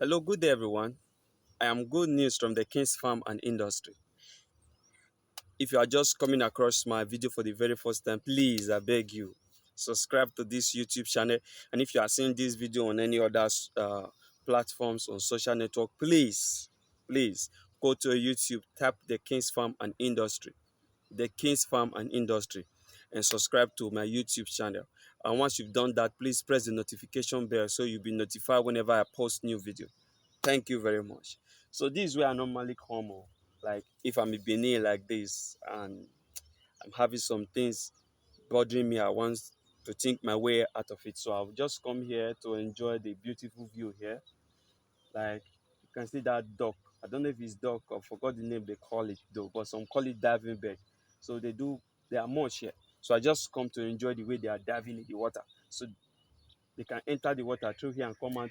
Hello, good day, everyone. I am good news from the King's Farm and Industry. If you are just coming across my video for the very first time, please, I beg you, subscribe to this YouTube channel. And if you are seeing this video on any other platforms on social network, please go to YouTube, tap the King's Farm and Industry, the King's Farm and Industry, and subscribe to my YouTube channel. And once you've done that, please press the notification bell so you'll be notified whenever I post new video. Thank you very much. So this is where I normally come on. Like if I'm in Benin like this and I'm having some things bothering me, I want to think my way out of it. So I'll just come here to enjoy the beautiful view here. Like you can see that duck. I don't know if it's duck or forgot the name they call it though, but some call it diving bed. So they are much here. So I just come to enjoy the way they are diving in the water. So they can enter the water through here and come out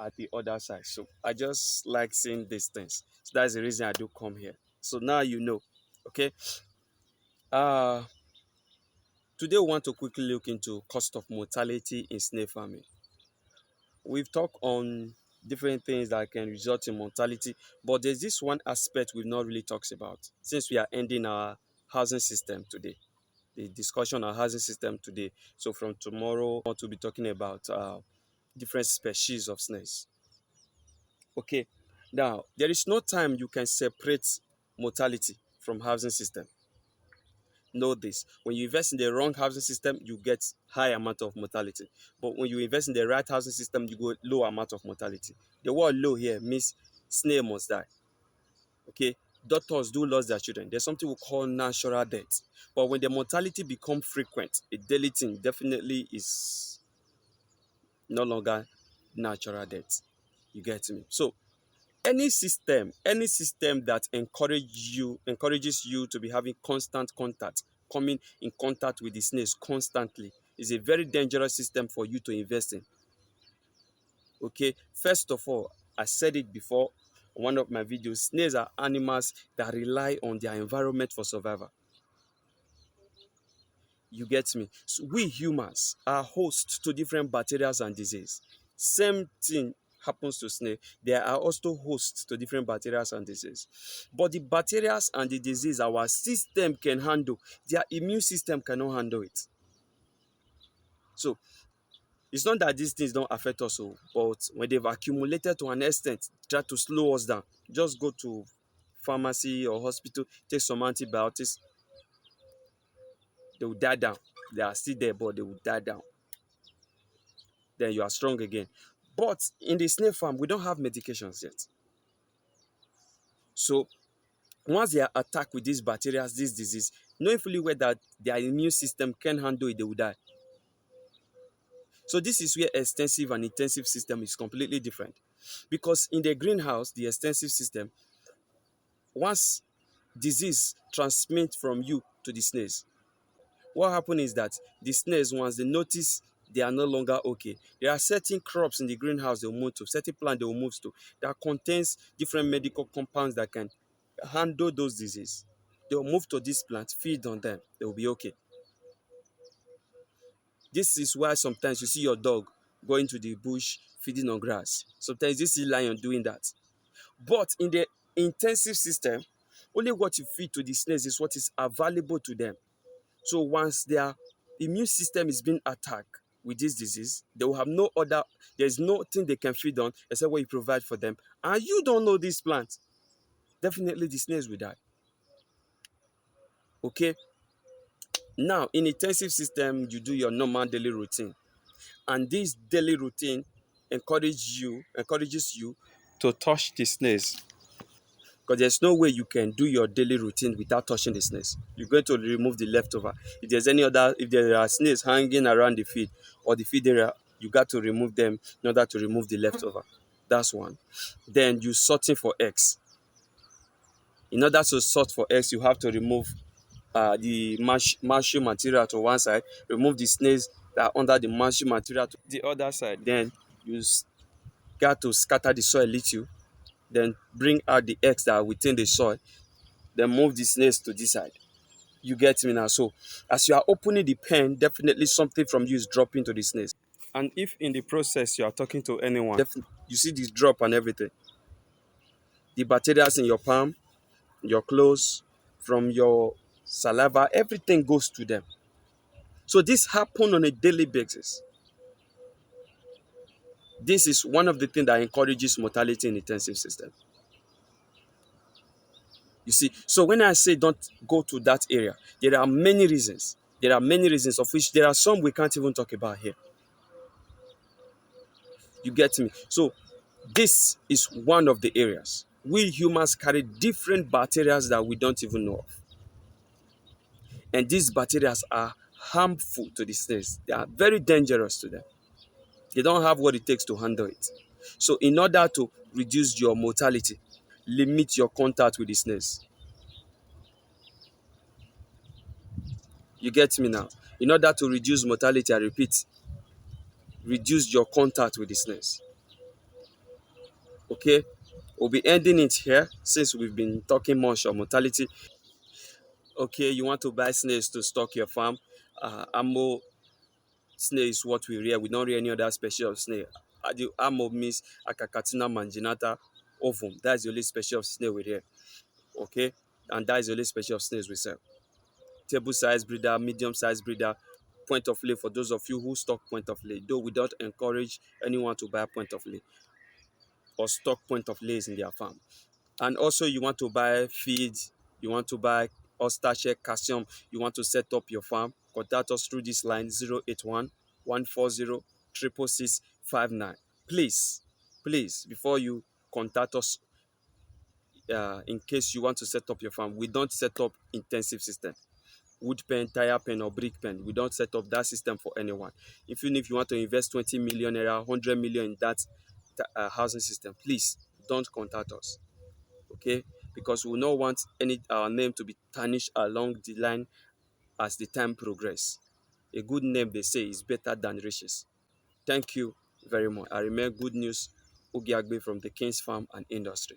at the other side. So I just like seeing these things. So that's the reason I do come here. So now you know. Okay. Uh Today we want to quickly look into cost of mortality in snail farming. We've talked on different things that can result in mortality, but there's this one aspect we've not really talked about since we are ending our housing system today. The discussion on housing system today. So from tomorrow, I want to be talking about different species of snails. Okay, now there is no time you can separate mortality from housing system. Know this: when you invest in the wrong housing system, you get high amount of mortality. But when you invest in the right housing system, you go low amount of mortality. The word low here means snail must die. Okay, doctors do lose their children. There's something we call natural death. But when the mortality become frequent, a daily thing, definitely is no longer natural death. You get me? So any system that encourages you to be having constant contact, coming in contact with the snails constantly, is a very dangerous system for you to invest in. Okay, first of all, I said it before on one of my videos, snails are animals that rely on their environment for survival. You get me? So we humans are host to different bacteria and disease. Same thing happens to snail. They are also hosts to different bacteria and disease. But the bacteria and the disease our system can handle, their immune system cannot handle it. So it's not that these things don't affect us, but when they've accumulated to an extent, try to slow us down. Just go to pharmacy or hospital, take some antibiotics, they will die down. They are still there, but they will die down. Then you are strong again. But in the snail farm, we don't have medications yet. So once they are attacked with these bacteria, this disease, knowing fully well that their immune system can handle it, they will die. So this is where extensive and intensive system is completely different. Because in the greenhouse, the extensive system, once disease transmits from you to the snails, what happens is that the snails, once they notice they are no longer okay, there are certain crops in the greenhouse they will move to, certain plants they will move to, that contains different medical compounds that can handle those diseases. They will move to this plant, feed on them, they will be okay. This is why sometimes you see your dog going to the bush feeding on grass. Sometimes you see lion doing that. But in the intensive system, only what you feed to the snails is what is available to them. So once their immune system is being attacked with this disease, they will have no other, there's nothing they can feed on except what you provide for them. And you don't know this plant. Definitely the snails will die. Okay. Now, in intensive system, you do your normal daily routine. And this daily routine encourages you to touch the snails. Because there's no way you can do your daily routine without touching the snails. You're going to remove the leftover. If there are snails hanging around the feed or the feed area, you got to remove them in order to remove the leftover. That's one. Then you sorting for eggs. In order to sort for eggs, you have to remove the marshy material to one side, remove the snails that are under the marshy material to the other side. Then you got to scatter the soil little, then bring out the eggs that are within the soil, then move the snails to this side. You get me now? So as you are opening the pen, definitely something from you is dropping to the snails. And if in the process you are talking to anyone, you see this drop and everything, the bacteria in your palm, your clothes, from your saliva, everything goes to them. So this happen on a daily basis. This is one of the things that encourages mortality in intensive system. You see, so when I say don't go to that area, there are many reasons. There are many reasons, of which there are some we can't even talk about here. You get me? So this is one of the areas. We humans carry different bacteria that we don't even know of. And these bacteria are harmful to the snails. They are very dangerous to them. They don't have what it takes to handle it. So in order to reduce your mortality, limit your contact with the snails. You get me now? In order to reduce mortality, I repeat, reduce your contact with the snails. Okay? We'll be ending it here since we've been talking much on mortality. Okay, you want to buy snails to stock your farm. Ammo snail is what we rear. We don't rear any other species of snail. The ammo means Akakatina manginata ovum. That's the only species of snail we rear. Okay? And that is the only species of snails we sell. Table size breeder, medium size breeder, point of lay for those of you who stock point of lay. Though we don't encourage anyone to buy point of lay or stock point of lays in their farm. And also you want to buy feed, you want to buy oyster shell, calcium, you want to set up your farm, contact us through this line 081 140 66659. Please, before you contact us, in case you want to set up your farm, we don't set up intensive system. Wood pen, tire pen, or brick pen. We don't set up that system for anyone. Even if you want to invest 20 million naira, 100 million in that housing system, please don't contact us. Okay? Because we don't want our name to be tarnished along the line as the time progress. A good name, they say, is better than riches. Thank you very much. I remain Good News Ugiagbe from the King's Farm and Industry.